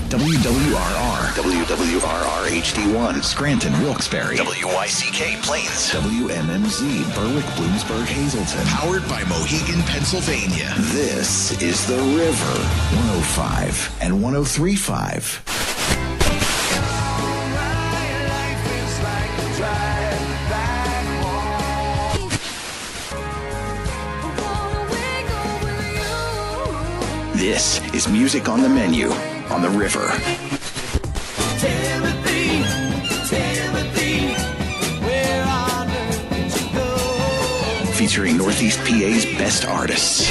WWRR, WWRR HD1, Scranton, Wilkes-Barre, WYCK Plains, WMMZ, Berwick, Bloomsburg, Hazleton. Powered by Mohegan, Pennsylvania. This is The River, 105 and 103.5. This is Music on the Menu on The River. Timothy, where on earth did you go? Featuring Northeast PA's best artists.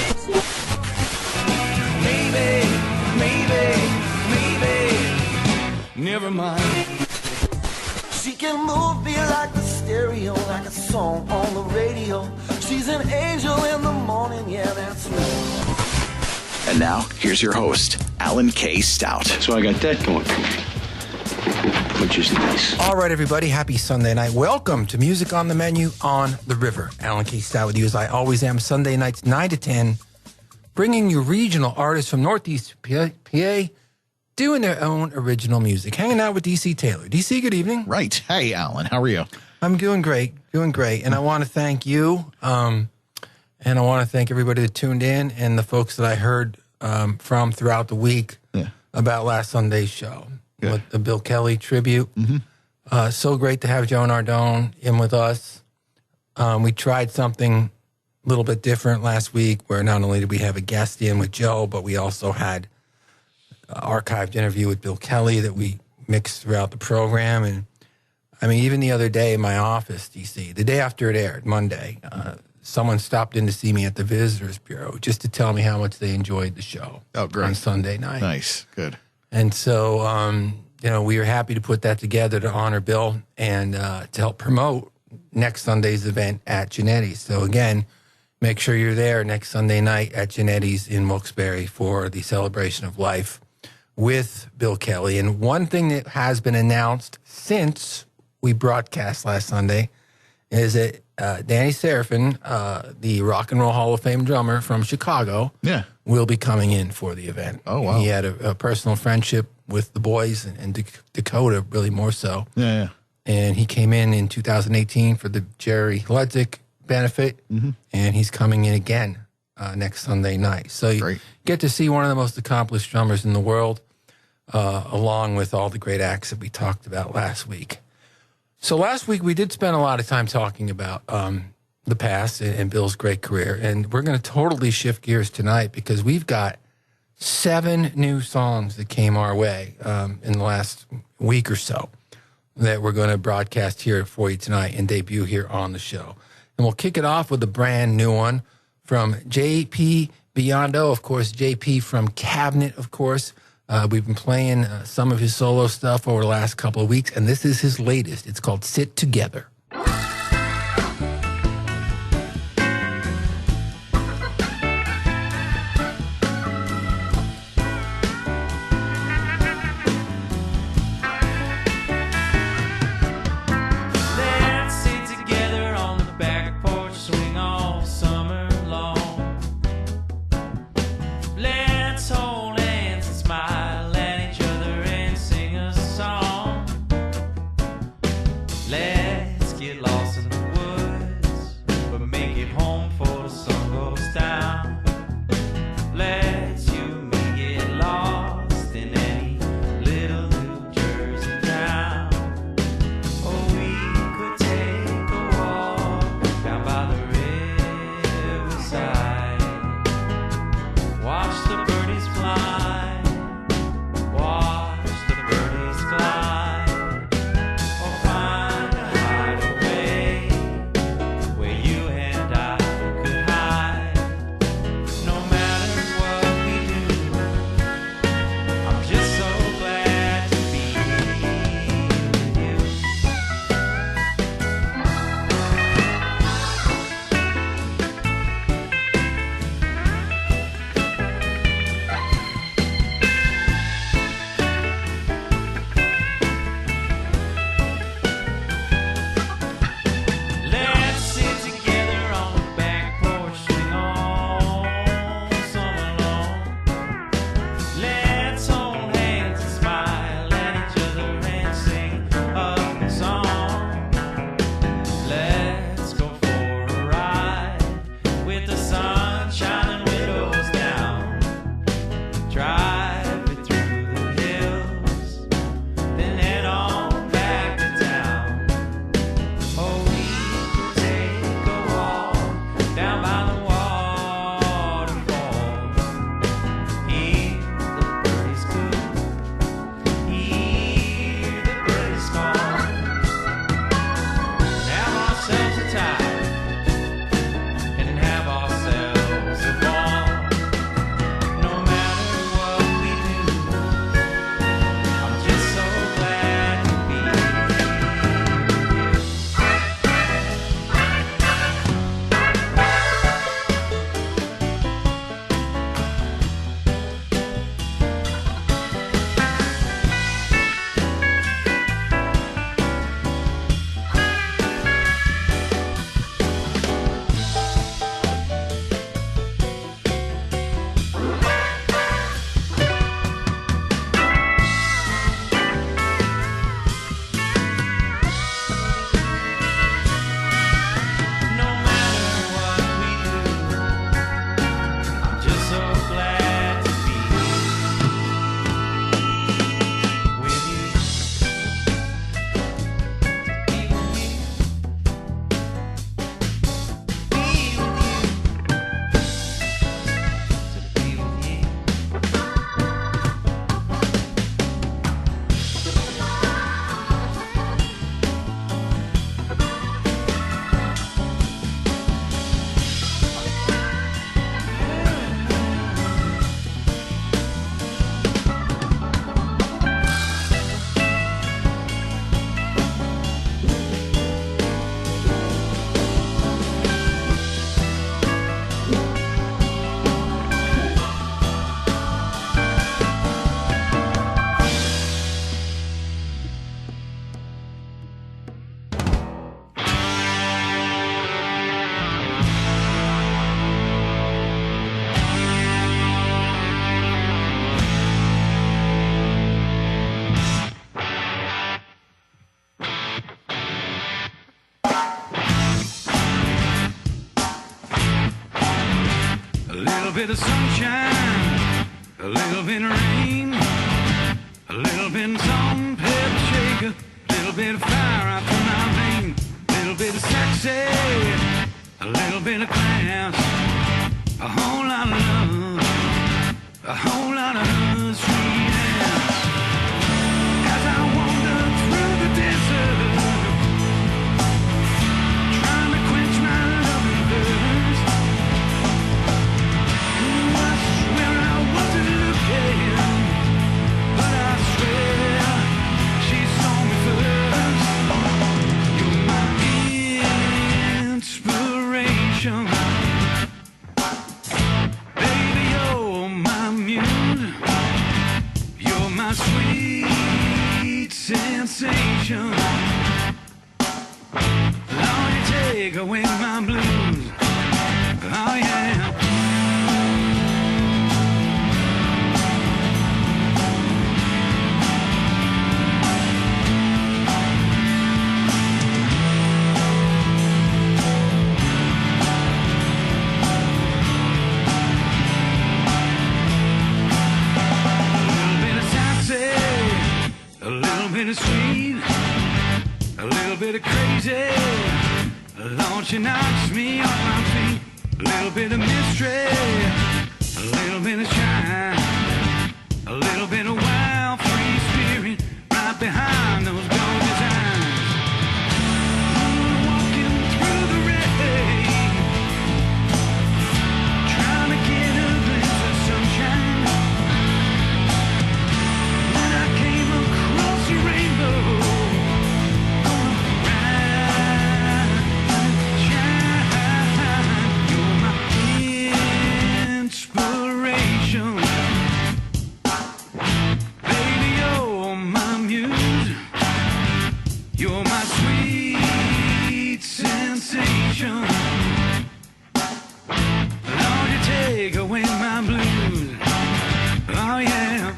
Maybe, never mind. She can move me like the stereo, like a song on the radio. She's an angel in the morning, yeah, that's me. And now, here's your host, Alan K. Stout. So I got that going for me, which is nice. All right, everybody. Happy Sunday night. Welcome to Music on the Menu on The River. Alan K. Stout with you, as I always am, Sunday nights, 9 to 10, bringing you regional artists from Northeast PA doing their own original music. Hanging out with DC Taylor. DC, good evening. Right. Hey, Alan. How are you? I'm doing great. And I want to thank you. And I want to thank everybody that tuned in and the folks that I heard from throughout the week about last Sunday's show with the Bill Kelly tribute. Mm-hmm. So great to have Joan Ardone in with us. We tried something a little bit different last week where not only did we have a guest in with Joe, but we also had an archived interview with Bill Kelly that we mixed throughout the program. And I mean, even the other day in my office, DC, the day after it aired, Monday, someone stopped in to see me at the Visitors Bureau just to tell me how much they enjoyed the show on Sunday night. Nice. Good. And so, we were happy to put that together to honor Bill and to help promote next Sunday's event at Genetti's. So again, make sure you're there next Sunday night at Genetti's in Wilkes-Barre for the celebration of life with Bill Kelly. And one thing that has been announced since we broadcast last Sunday is that Danny Serafin, the Rock and Roll Hall of Fame drummer from Chicago, will be coming in for the event. Oh, wow. He had a personal friendship with the boys and Dakota, really more so. Yeah. And he came in 2018 for the Jerry Ledzik benefit, and he's coming in again next Sunday night. So you get to see one of the most accomplished drummers in the world, along with all the great acts that we talked about last week. So last week we did spend a lot of time talking about the past and Bill's great career, and we're going to totally shift gears tonight because we've got 7 new songs that came our way in the last week or so that we're going to broadcast here for you tonight and debut here on the show. And we'll kick it off with a brand new one from J.P. Biondo, of course, J.P. from Cabinet, of course. We've been playing some of his solo stuff over the last couple of weeks, and this is his latest. It's called Sit Together. Let's bit of sunshine, a little bit of rain, a little bit of salt, pepper shaker, a little bit of fire out from my vein, a little bit of sexy, a little bit of class, a whole lot of love, a whole lot of sweet ass. As I wander through the desert, trying to quench my loving thirst, I swear I wasn't looking, but I swear she saw me first. You're my inspiration, baby, you're my muse, you're my sweet sensation. Lord, you take away my blues, oh yeah. A little bit of sweet, a little bit of crazy. Lord, she knocks me off my feet. A little bit of mystery, a little bit of shine, a little bit of wild, free spirit right behind those gorgeous eyes. Walking through the rain, trying to get a glimpse of sunshine. When I came across a rainbow, gonna ride and shine. You're my inspiration, baby, you're my muse, you're my sweet sensation. Lord, you take away my blues, oh yeah.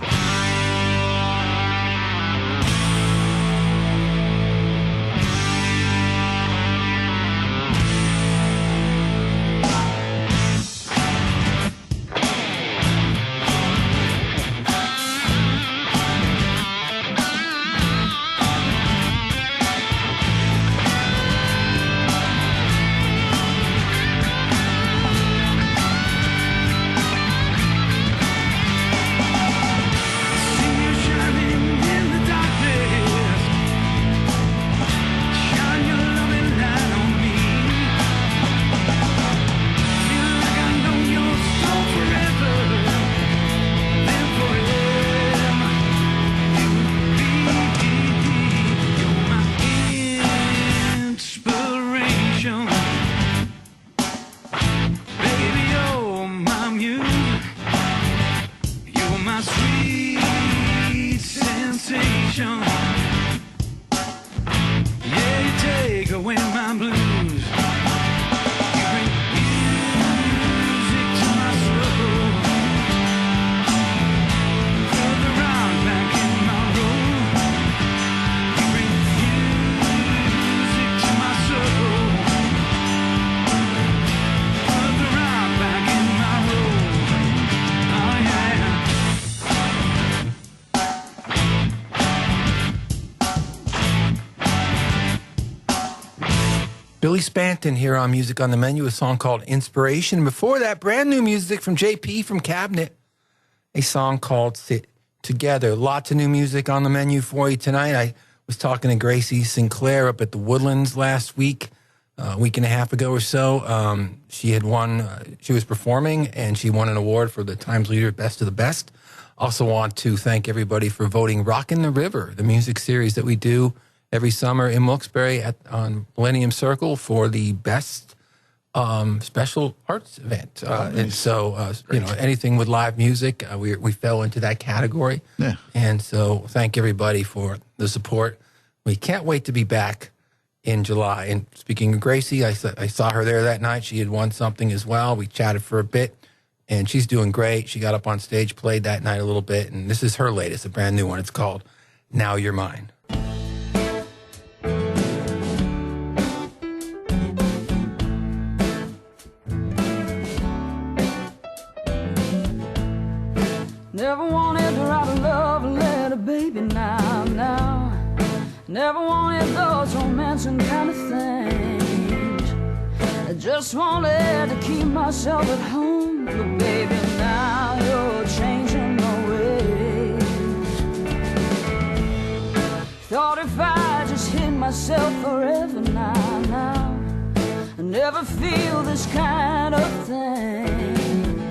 See you shining in the darkness, shine your loving light on me. Feel like I know your soul forever, live forever. You're my inspiration, baby, you're my muse, you're my sweet sensation. Yeah, you take away my blues. You bring music to my soul. Put the rock back in my roll. You bring music to my soul. Put the rock back in my roll. Oh yeah. Billy Spanton here on Music on the Menu, a song called Inspiration. Before that, brand new music from JP from Cabinet, a song called Sit Together. Lots of new music on the menu for you tonight. I was talking to Gracie Sinclair up at the Woodlands last week, a week and a half ago or so. She had won, she was performing, and she won an award for the Times Leader Best of the Best. Also want to thank everybody for voting Rockin' the River, the music series that we do every summer in Wilkes-Barre on Millennium Circle for the best special arts event. And so, you know, anything with live music, we fell into that category. Yeah. And so thank everybody for the support. We can't wait to be back in July. And speaking of Gracie, I saw her there that night. She had won something as well. We chatted for a bit, and she's doing great. She got up on stage, played that night a little bit, and this is her latest, a brand new one. It's called Now You're Mine. baby, now. Never wanted those romancing kind of things. I just wanted to keep myself at home. But baby, now you're changing my ways. Thought if I just hid myself forever now, I never feel this kind of thing.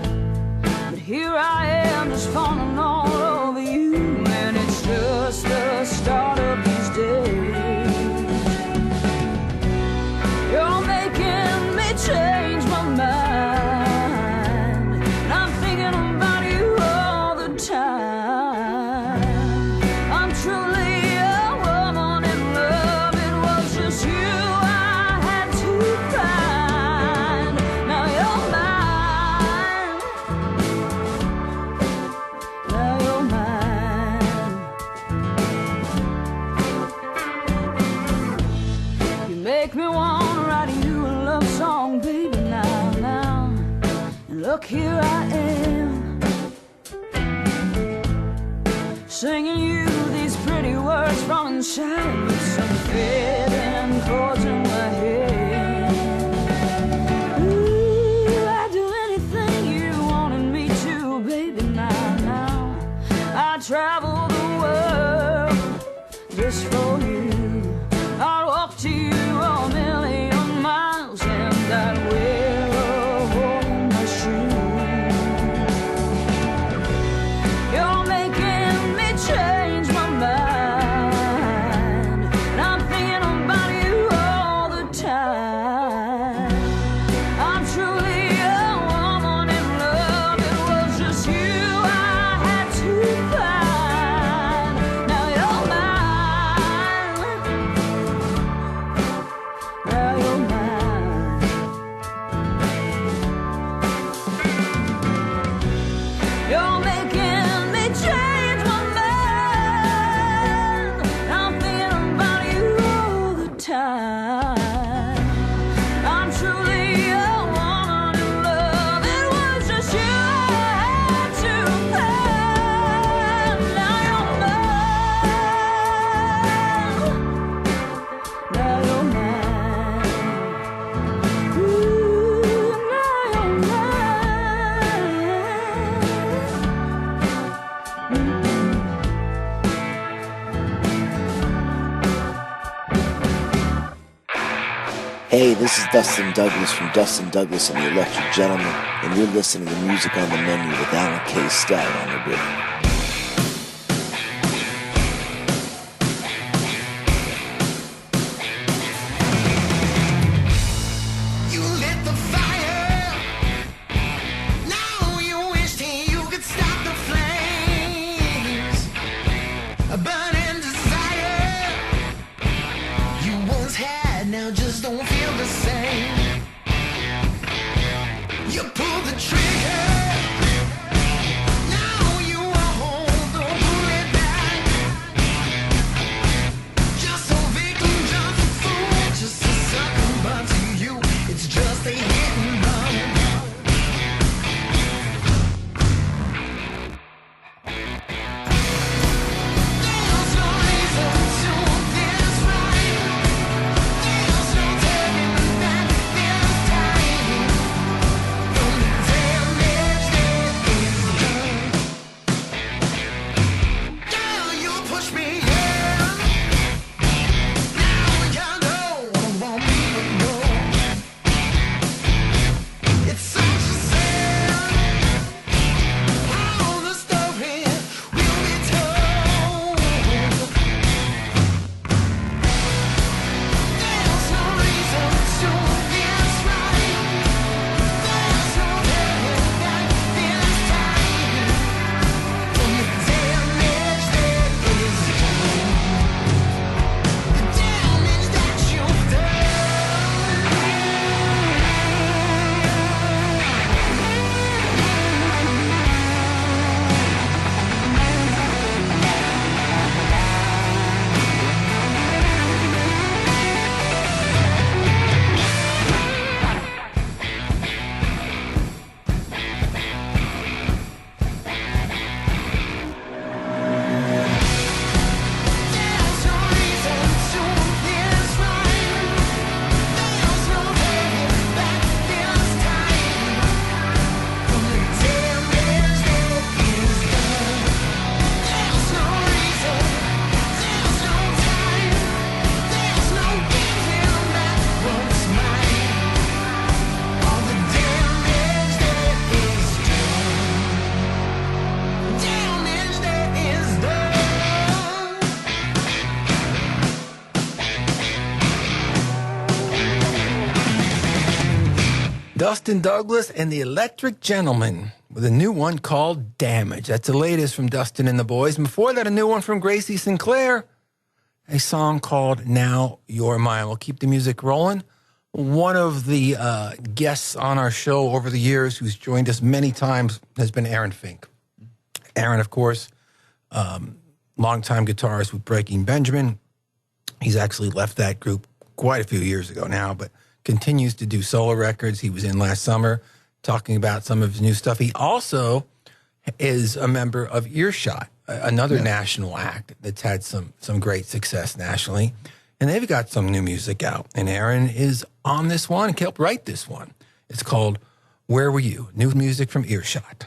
But here I am just falling all over you, and it's just the start of these days. You're making me change my mind, and I'm thinking about you all the time. I'm truly a woman in love. It was just you I had to find. Now you're mine. Now you're mine. You make me wanna write you a love song, baby, now. And look, here I am, singing you these pretty words from inside with some fading chords in my head. Ooh, I'd do anything you wanted me to, baby, now. I'd travel the world just for you. I'd walk to you a million miles, and I'd wear a hole in my shoe. You're making me change my mind, and I'm thinking about you all the time. I'm truly a woman in love. It was just you I had to find. Now you're mine. Now you're mine. You're making me change my mind. I'm thinking about you all the time. I'm truly a woman in love. It was just you I had to find. Now you're mine. Now you're mine. Ooh, now you're mine. Hey, this is Dustin Douglas from Dustin Douglas and the Electric Gentleman, and you're listening to Music on the Menu with Alan K. Stout on the rhythm. You lit the fire. Now you wished you could stop the flames. A burning desire you once had now just don't feel the same. You pulled the trigger. Now you walk Dustin Douglas and the Electric Gentleman with a new one called Damage. That's the latest from Dustin and the Boys. And before that, a new one from Gracie Sinclair, a song called Now You're Mine. We'll keep the music rolling. One of the guests on our show over the years who's joined us many times has been Aaron Fink. Aaron, of course, longtime guitarist with Breaking Benjamin. He's actually left that group quite a few years ago now, but continues to do solo records. He was in last summer talking about some of his new stuff. He also is a member of Earshot, another national act that's had some great success nationally. And they've got some new music out. And Aaron is on this one, helped write this one. It's called Where Were You? New music from Earshot.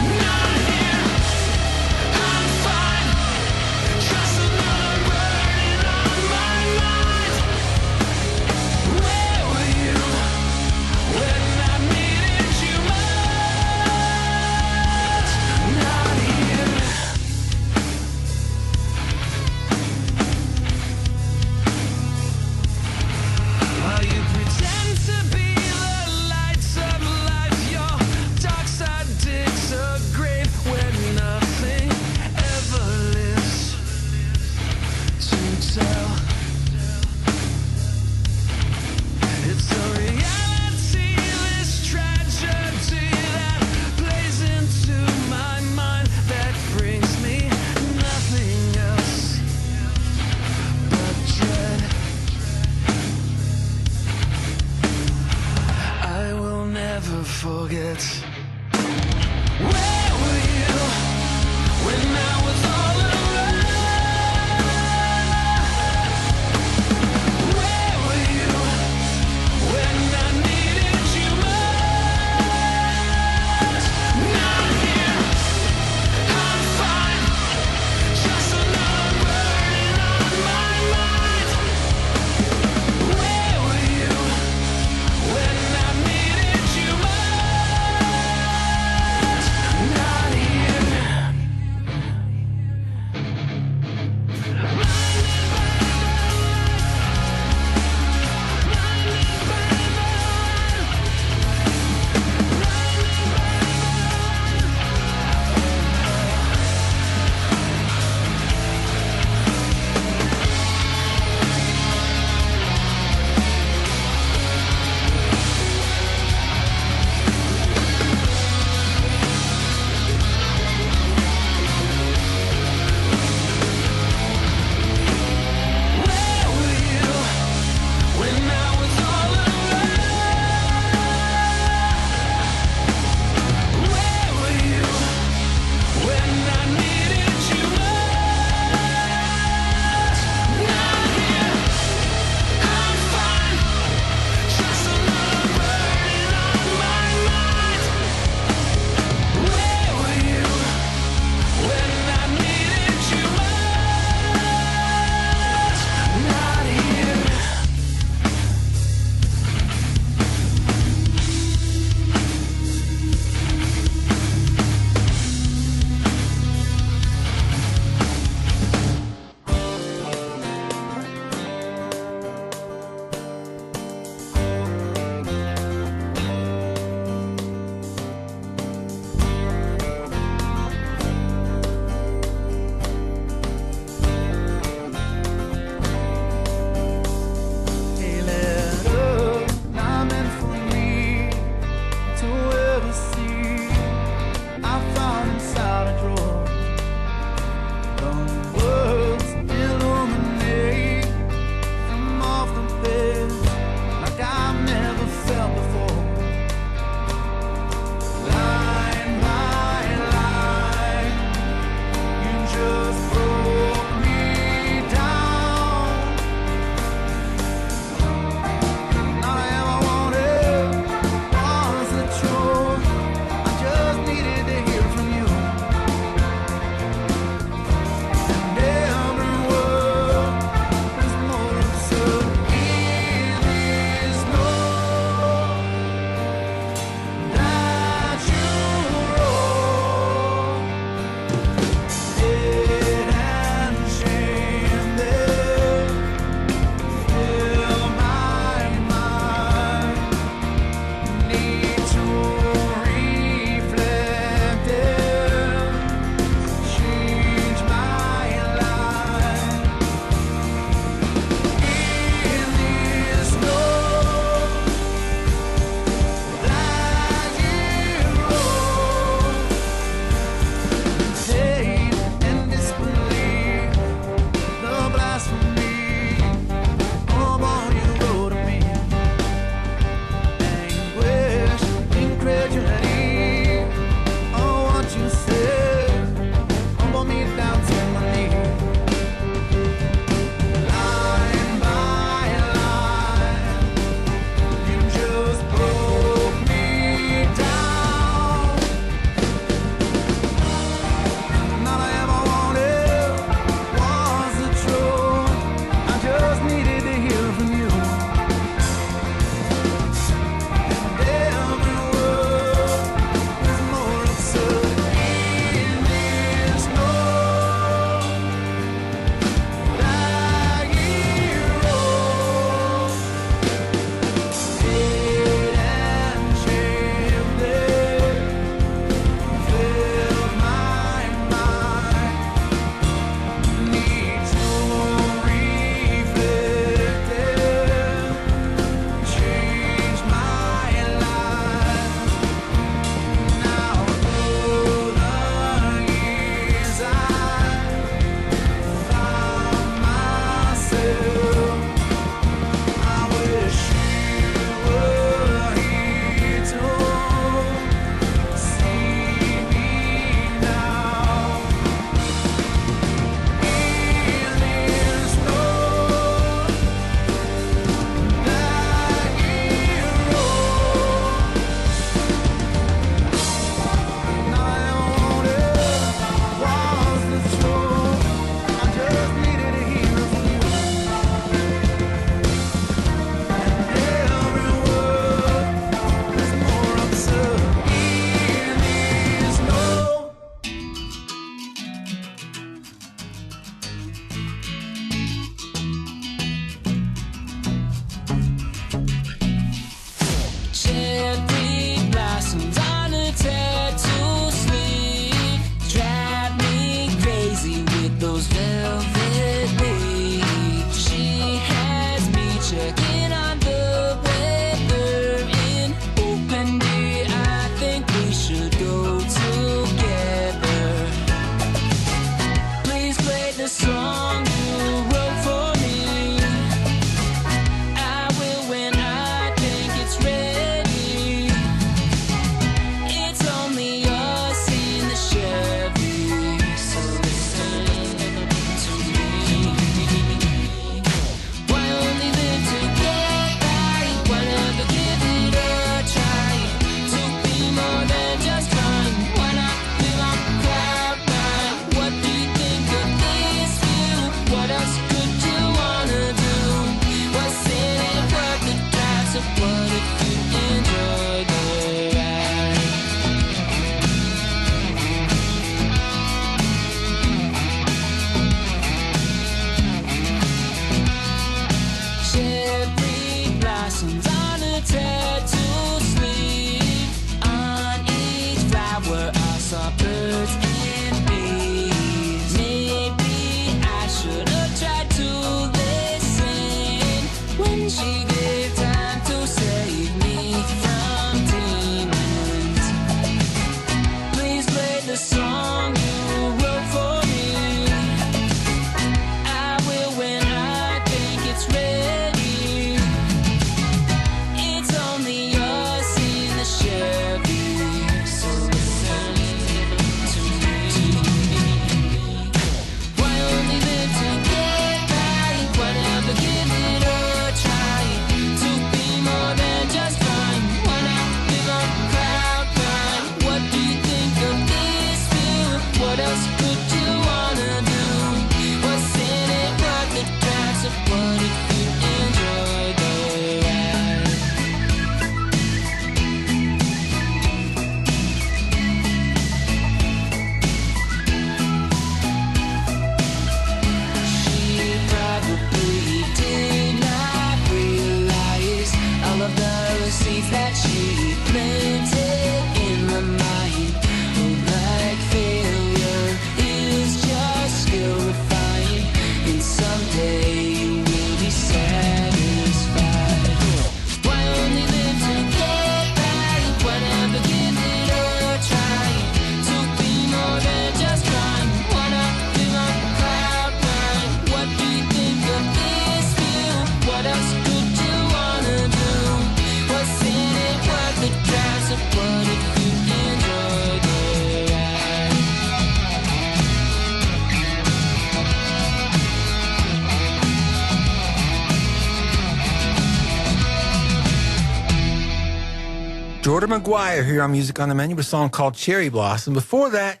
Jordan McGuire here on Music on the Menu with a song called Cherry Blossom. Before that,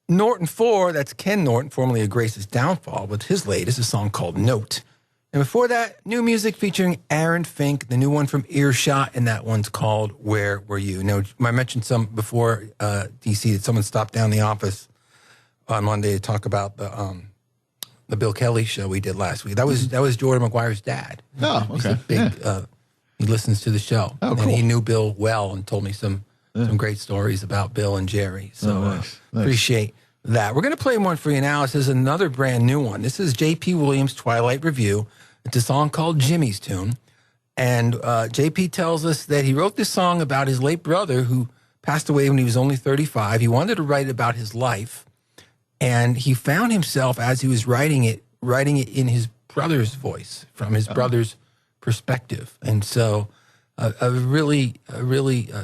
Norton 4, that's Ken Norton, formerly of Grace's Downfall, with his latest, a song called Note. And before that, new music featuring Aaron Fink, the new one from Earshot, and that one's called Where Were You? Now, I mentioned some before, DC, that someone stopped down the office on Monday to talk about the Bill Kelly show we did last week. That was Jordan McGuire's dad. Oh, okay. He's a big... He listens to the show. Oh, cool. And he knew Bill well and told me some great stories about Bill and Jerry. So nice. Appreciate that. We're going to play one for you now. This is another brand new one. This is J.P. Williams' Twilight Review. It's a song called Jimmy's Tune. And J.P. tells us that he wrote this song about his late brother who passed away when he was only 35. He wanted to write about his life. And he found himself, as he was writing it in his brother's voice, from his brother's perspective. And so a really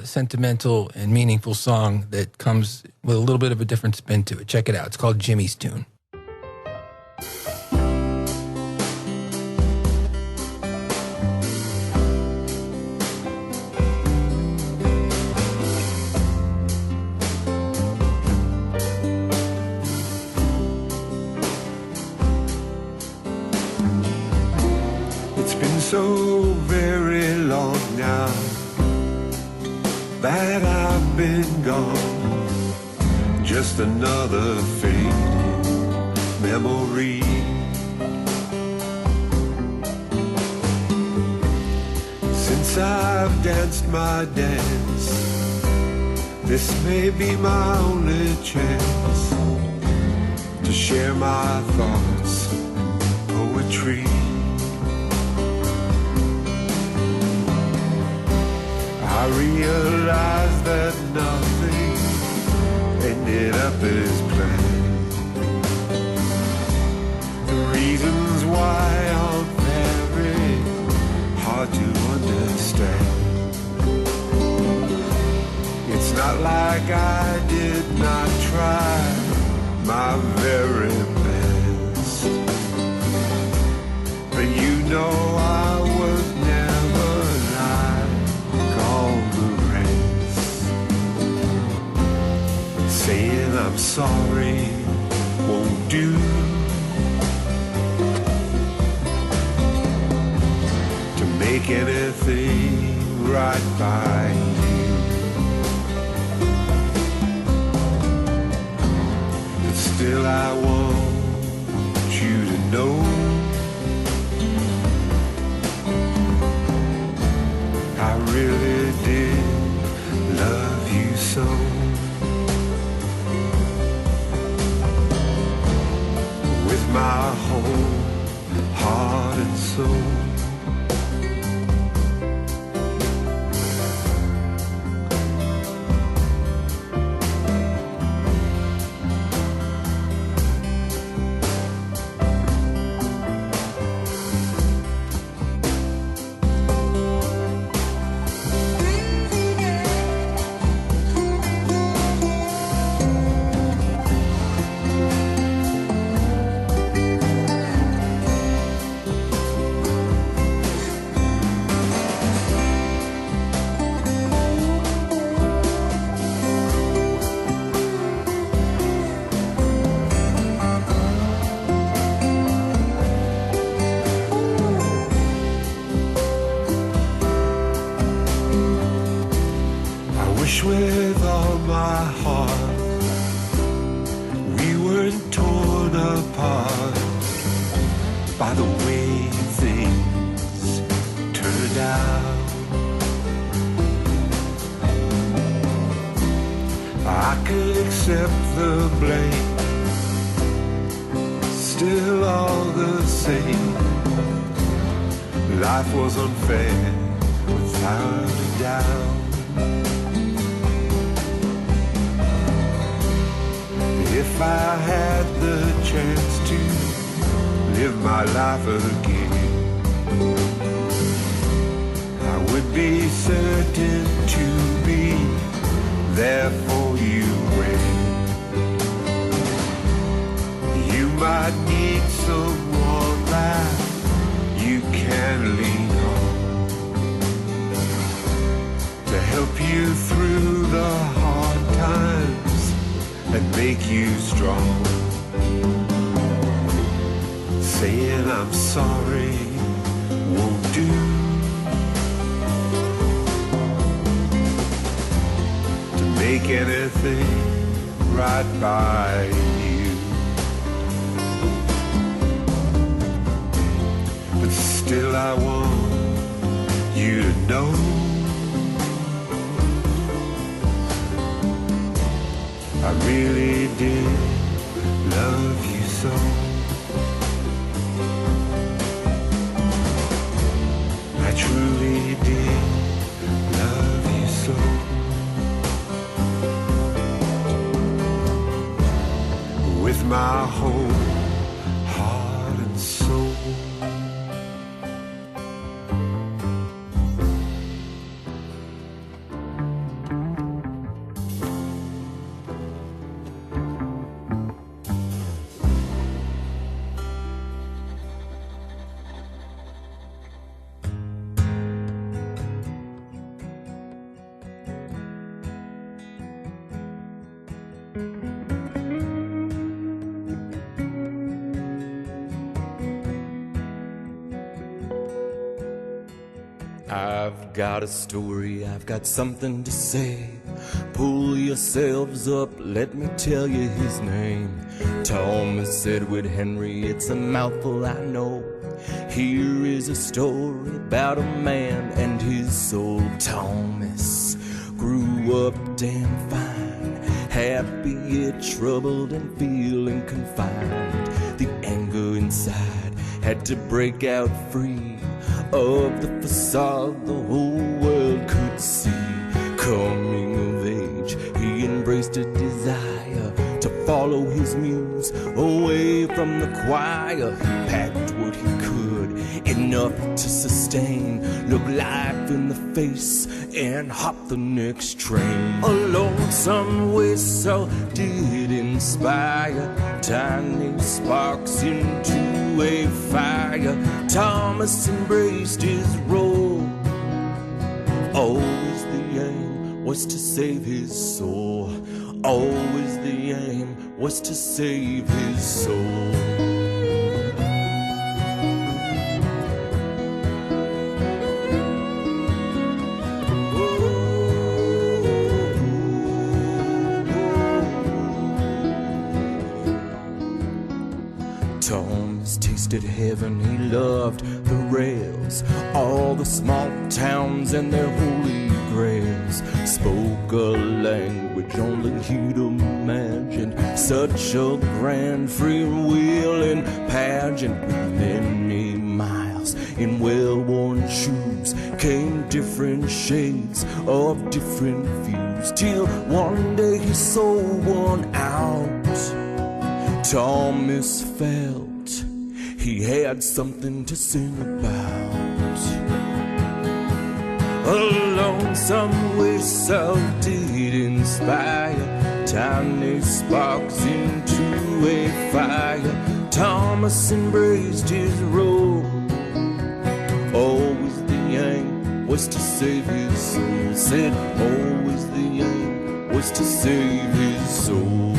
sentimental and meaningful song that comes with a little bit of a different spin to it. Check it out. It's called Jimmy's Tune. So very long now that I've been gone, just another fading memory. Since I've danced my dance, this may be my only chance to share my thoughts and poetry. I realized that nothing ended up as planned. The reasons why are very hard to understand. It's not like I did not try my very best, but you know I was never like all the rest. Saying I'm sorry won't do. To make anything right by you, but still I want you to know I really did love you so. With my whole heart and soul. With all my heart, we weren't torn apart by the way things turned out. I could accept the blame, still all the same. Life was unfair without a doubt. If I had the chance to live my life again, I would be certain to be there for you when you might need someone that you can lean on to help you you through the hard times and make you strong. Saying I'm sorry won't do. To make anything right by you, but still I want you to know I really did love you so. I truly did love you so. With my whole heart and soul. I've got a story, I've got something to say. Pull yourselves up, let me tell you his name. Thomas Edward Henry, it's a mouthful I know. Here is a story about a man and his soul. Thomas grew up damn fine, happy yet troubled and feeling confined. The anger inside had to break out free of the facade the whole world could see. Coming of age, he embraced a desire to follow his muse away from the choir. He packed what he could, enough to sustain, look life in the face and hop the next train. A lonesome whistle did inspire tiny sparks into a fire. Thomas embraced his role. Always the aim was to save his soul. Always the aim was to save his soul. Thomas tasted heaven, he loved the rails, all the small towns and their holy grails. Spoke a language only he'd imagined, such a grand freewheeling pageant. With many miles in well-worn shoes came different shades of different views, till one day he saw one out. Thomas felt he had something to sing about. A lonesome whistle did inspire tiny sparks into a fire. Thomas embraced his role. Always the aim was to save his soul. Said always the aim was to save his soul.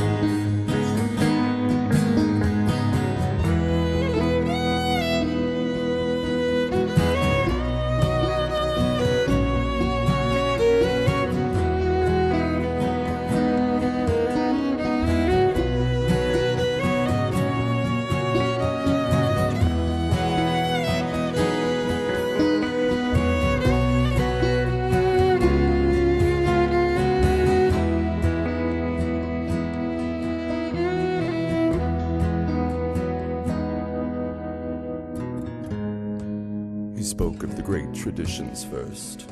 He spoke of the great traditions first,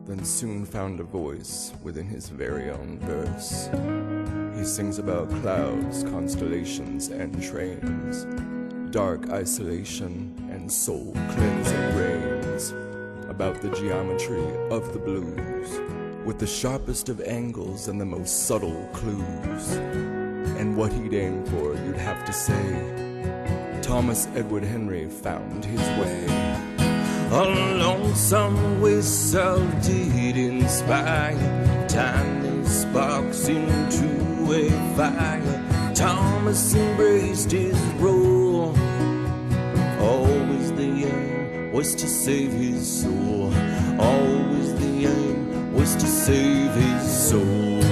then soon found a voice within his very own verse. He sings about clouds, constellations, and trains, dark isolation and soul-cleansing rains, about the geometry of the blues, with the sharpest of angles and the most subtle clues. And what he'd aim for, you'd have to say, Thomas Edward Henry found his way. A A lonesome whistle did inspire tiny sparks into a fire. Thomas embraced his role. Always the aim was to save his soul. Always the aim was to save his soul.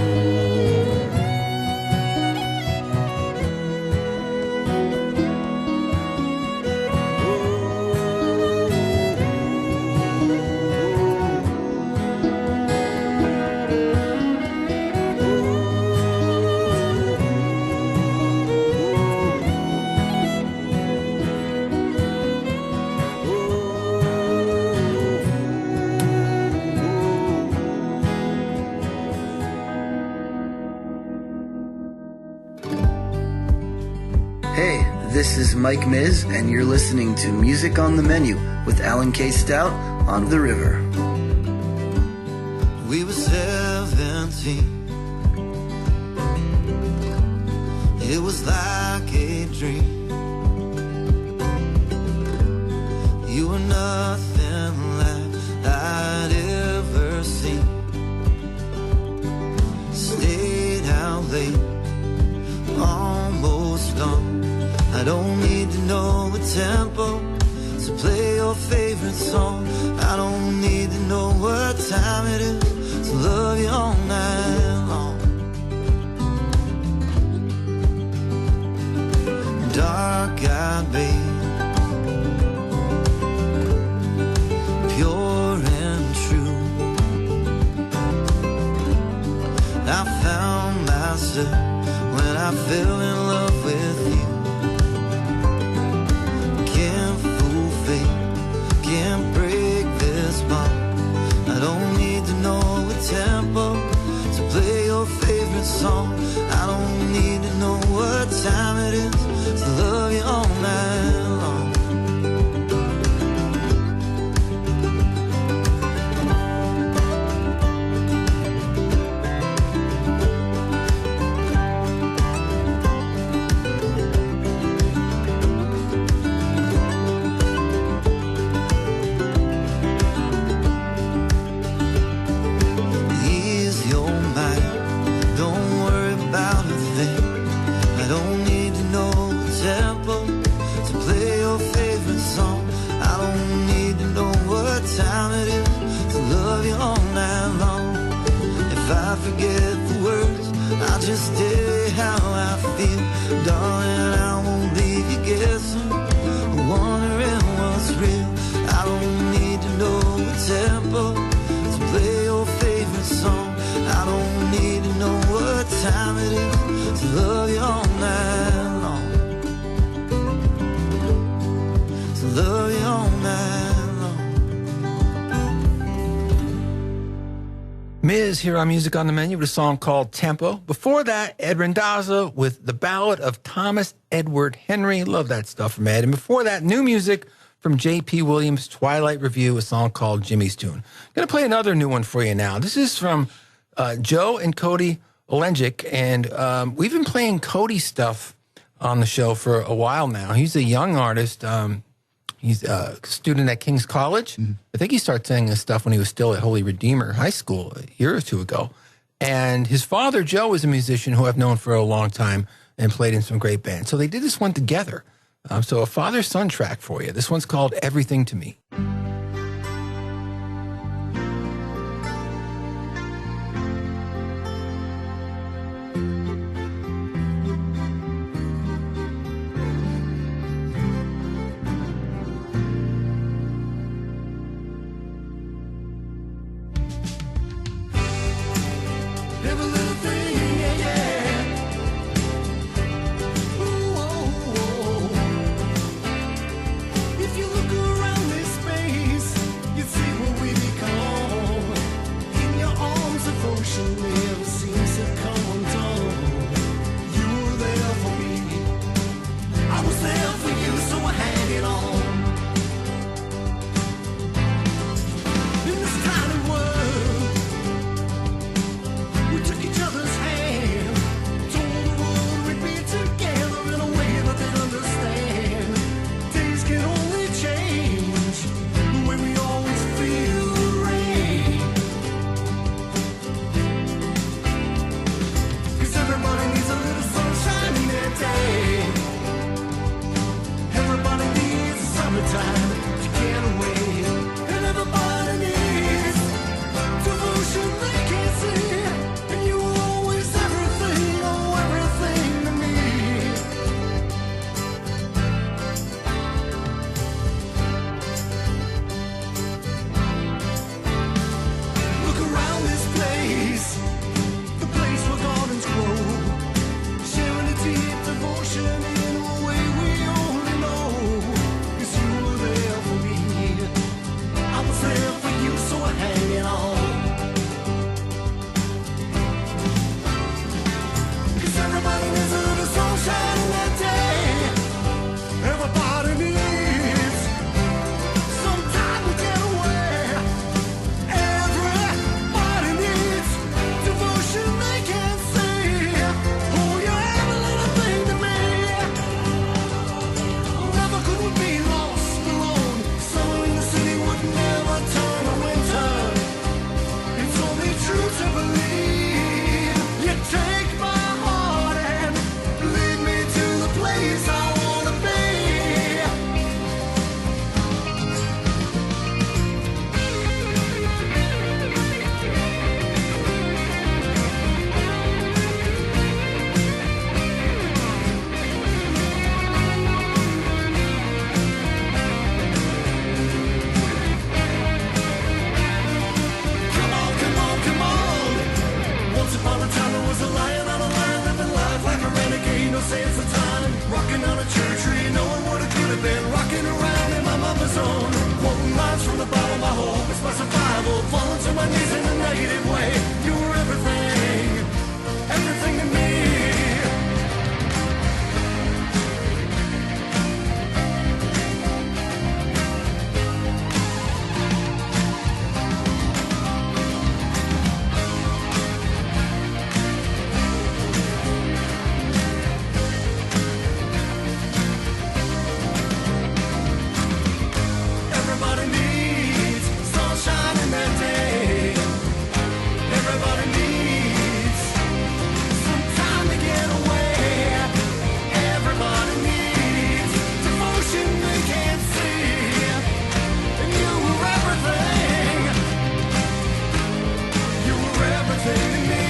Hey, this is Mike Miz, and you're listening to Music on the Menu with Alan K. Stout on The River. We were 17. It was like a dream. You were nothing like I'd ever seen. Stayed out late, almost gone. I don't need to know a tempo to play your favorite song. I don't need to know what time it is to love you all night long. Dark-eyed babe, pure and true. I found myself when I fell in love with you. Can't break this bond. I don't need to know a tempo to play your favorite song. I don't need to know what time it is to love you all night long. Time it is to love you all night long. If I forget the words, I'll just tell you how I feel. Darling, I won't leave you guessing, wondering what's real. I don't need to know the tempo to play your favorite song. I don't need to know what time it is to love you all night long. To love you all night. Miz here on Music on the Menu with a song called Tempo. Before that, Ed Randazzo with the ballad of Thomas Edward Henry. Love that stuff from Ed. And before that, new music from J.P. Williams' Twilight Review, a song called Jimmy's Tune. I'm going to play another new one for you now. This is from Joe and Cody Olenjic, and we've been playing Cody stuff on the show for a while now. He's a young artist. He's a student at King's College. Mm-hmm. I think he started singing this stuff when he was still at Holy Redeemer High School a year or two ago. And his father, Joe, is a musician who I've known for a long time and played in some great bands. So they did this one together. So a father-son track for you. This one's called Everything to Me. If you look around this space say it's the time. Rocking on a cherry tree, knowing what it could have been. Rocking around in my mother's zone. Quoting lines from the bottom of my home. It's my survival, falling to my knees in a negative way. You were everything, everything to me. Everybody needs sunshine in their day. Everybody needs some time to get away. Everybody needs devotion they can't see. And you were everything. You were everything to me.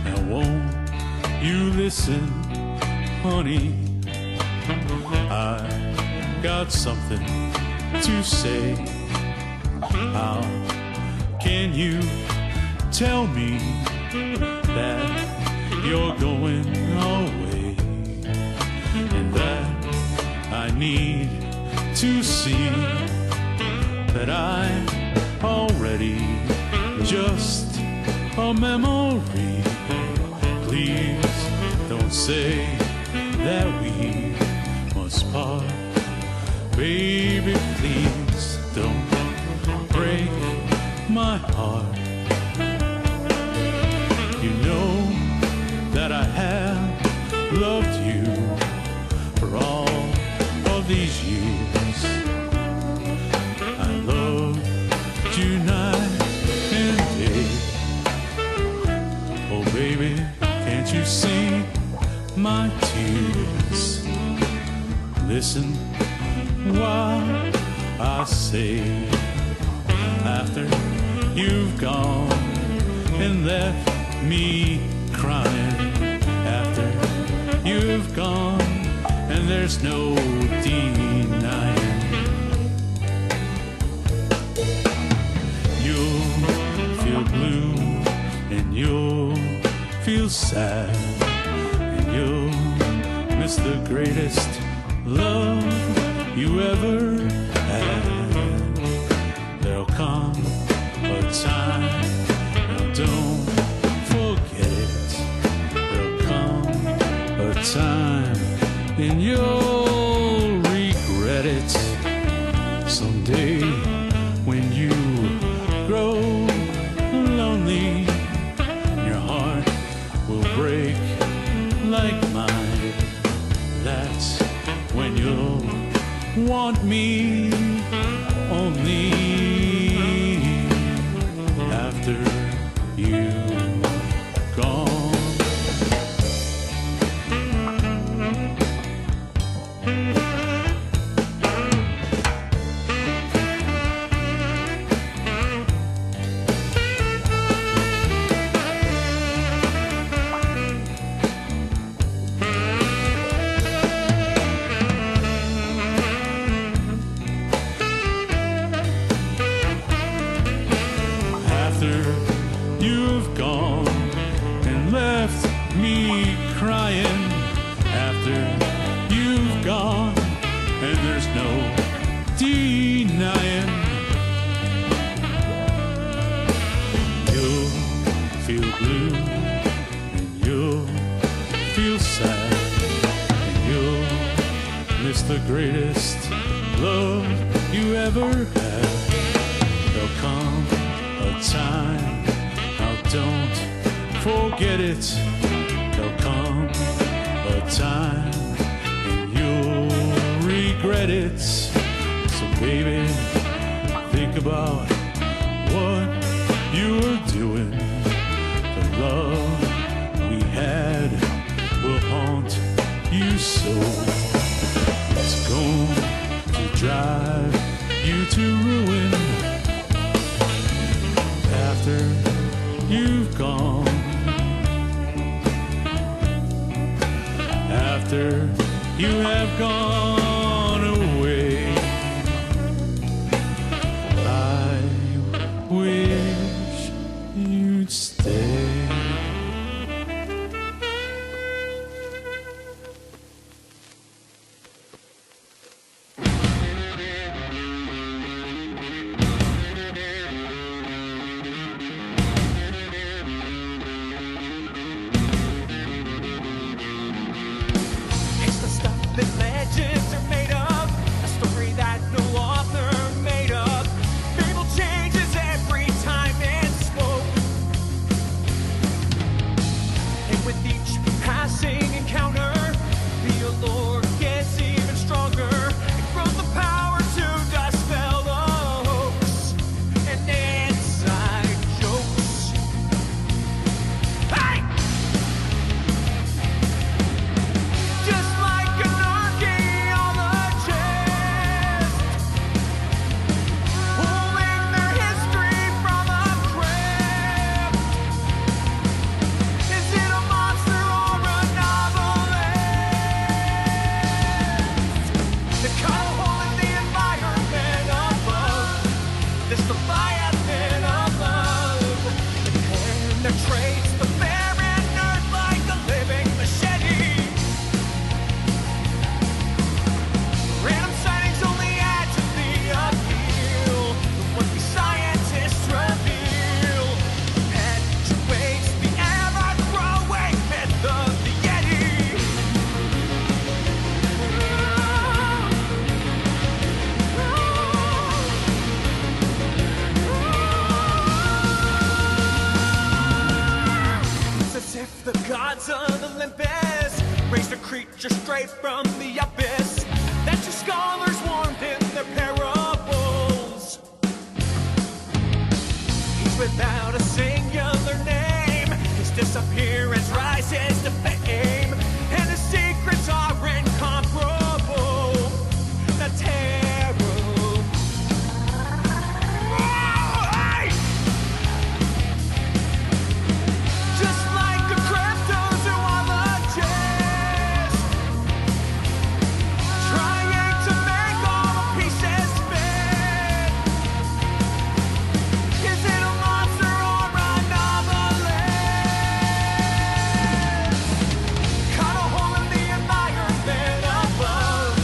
Now won't you listen, honey? I got something to say. How can you tell me that you're going away? And that I need to see that I'm already just a memory. Please don't say that we must part. Baby, please don't break my heart. You know that I have loved you for all of these years. I love you night and day. Oh baby, can't you see my tears? Listen while I say, after you've gone and left me crying, after you've gone and there's no denying, you'll feel blue and you'll feel sad, and you'll miss the greatest love you ever had. There'll come a time, now don't forget it. There'll come a time and you'll regret it someday when you grow lonely. Your heart will break like mine. That's when you'll want me only after you've gone. The greatest love you ever had. There'll come a time, now don't forget it. There'll come a time and you'll regret it. So baby, think about what you were doing. The love we had will haunt you so. It's going to drive you to ruin. after you've gone, after you have gone away, I wish you'd stay. It's the stuff that legends are made of, a story that no author made up. Fable changes every time it's spoke, and with each passing encounter, the allure gets even stronger. It grows the power to dispel the hoax and inside jokes. Hey! Just like an archaeologist, pulling their history from a crypt. Is it a monster or a novelist? The cut hole in the environment above, this Leviathan of love. It penetrates the barren earth like a living machete. Random sightings only add to the appeal of what the scientists reveal. Perpetuates the ever-growing myth of the Yeti. It's as if the gods of Olympus raised a creature straight from the abyss that your scholars warned in their parables. He's without a singular name. His disappearance rises to fame, and his secrets are incomparable. The terror. Hey! Just like a cryptozoologist, trying to make all the pieces fit. Is it a monster or a novelist? Cut a hole in the environment above,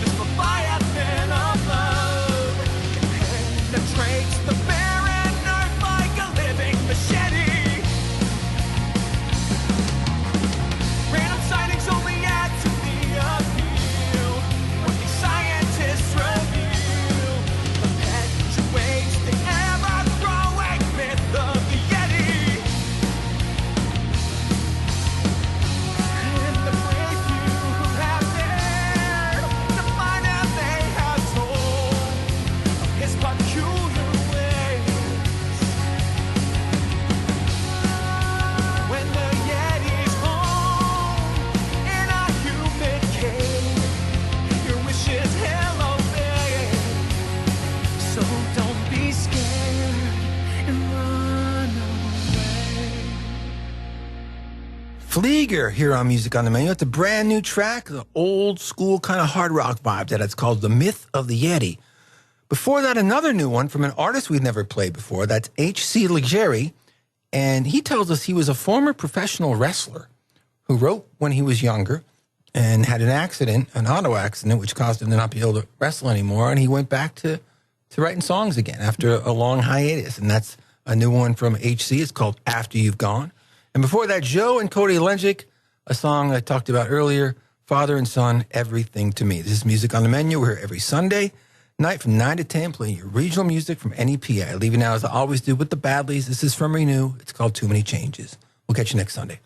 this Leviathan of love. It penetrates the barren earth like a living machete. Random sightings only add to the appeal. What these scientists reveal perpetuates the ever-growing myth of the Yeti. And the brave few who have dared to find out they have told of his peculiar ways. When the Yeti's home in a humid cave, your wishes he'll obey. So don't be scared and run away. Flieger here on Music on the Menu. It's a brand new track, the old school kind of hard rock vibe that it's called The Myth of the Yeti. Before that, another new one from an artist we've never played before. That's H.C. Leggeri. And he tells us he was a former professional wrestler who wrote when he was younger and had an accident, an auto accident, which caused him to not be able to wrestle anymore. And he went back to writing songs again after a long hiatus. And that's a new one from H.C. It's called After You've Gone. And before that, Joe and Cody Lenjic, a song I talked about earlier, Father and Son, Everything to Me. This is Music on the Menu. We're here every Sunday night from 9 to 10, playing your regional music from NEPA. I leave you now, as I always do, with the Badleys. This is from Renew. It's called Too Many Changes. We'll catch you next Sunday.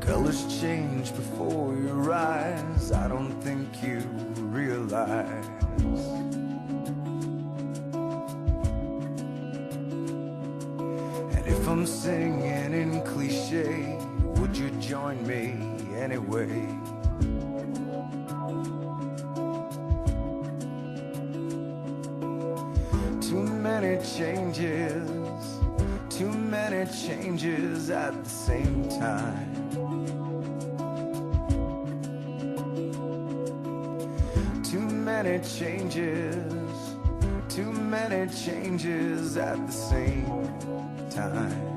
Colors change before your eyes, I don't think you realize. And if I'm singing in cliche, would you join me anyway? Too many changes at the same time. Too many changes at the same time.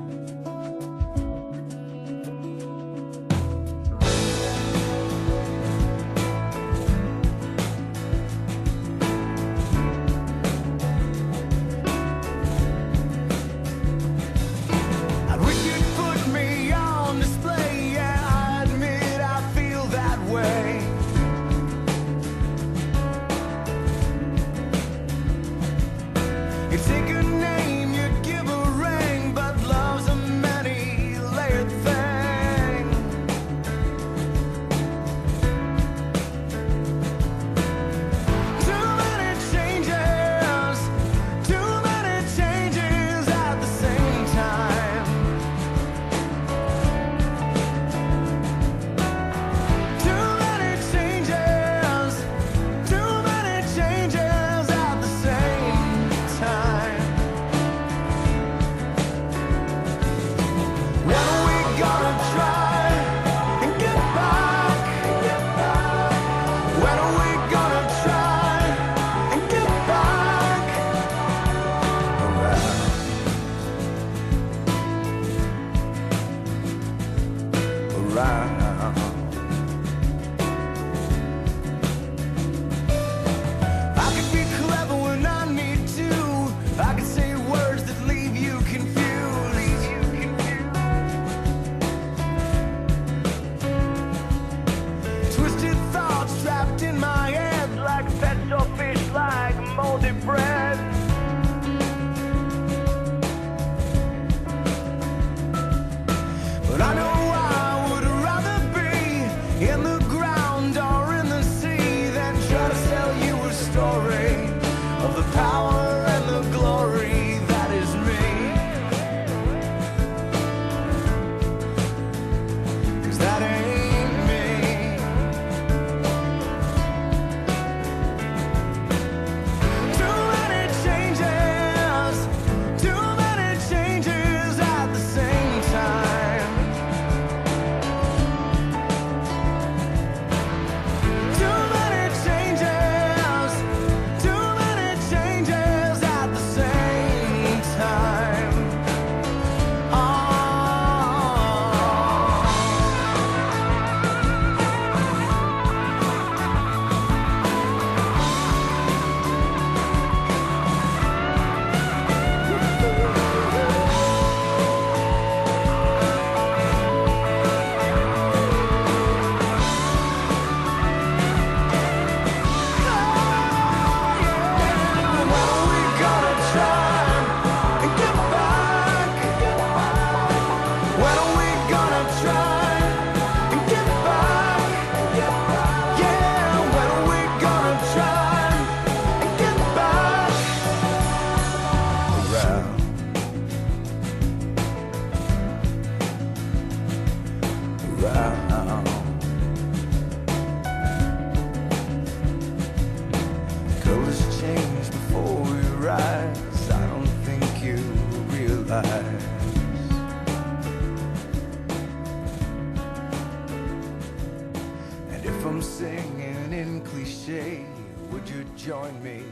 If I'm singing in cliche, would you join me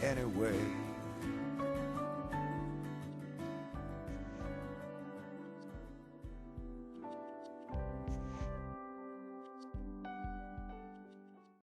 anyway?